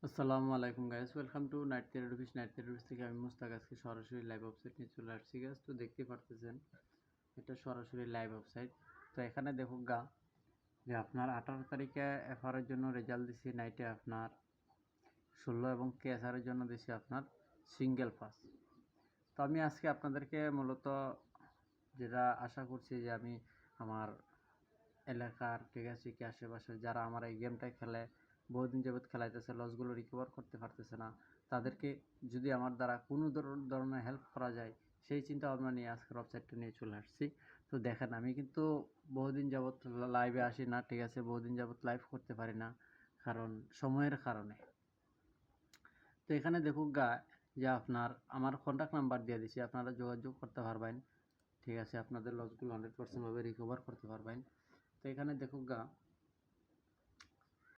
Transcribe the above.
আসসালামু আলাইকুম guys, welcome to night therapist. Night therapist থেকে আমি মুস্তাক আজকে সরাসরি লাইভ ওয়েবসাইট নিয়ে চলে আসছি গাইস। তো দেখতে পারতেছেন এটা সরাসরি লাইভ ওয়েবসাইট। তো এখানে দেখুন যে আপনার 18 তারিখে এফআরের জন্য রেজাল্ট দিছি, নাইটে আপনার 16 এবং কেএসআরের জন্য দিছি আপনার সিঙ্গেল পাস। তো আমি আজকে আপনাদেরকে মূলত যেটা আশা করছি যে আমি আমার এলাকার, ঠিক আছে, কি আশেপাশে যারা আমার এই গেমটা খেলে বহুদিন যাবৎ খেলাইতেছে, লসগুলো রিকভার করতে পারতেছে না, তাদেরকে যদি আমার দ্বারা কোনো ধরনের হেল্প করা যায় সেই চিন্তা ভাবনা নিয়ে আজকের ওয়েবসাইটটা নিয়ে চলে আসছি। তো দেখেন, আমি কিন্তু বহুদিন যাবৎ লাইভে আসি না, ঠিক আছে, বহুদিন যাবৎ লাইভ করতে পারি না কারণ সময়ের কারণে। তো এখানে দেখুক যে আপনার আমার কন্ট্যাক্ট নাম্বার দিয়ে দিছি, আপনারা যোগাযোগ করতে পারবেন, ঠিক আছে, আপনাদের লসগুলো 100% ভাবে রিকভার করতে পারবেন। তো এখানে দেখুক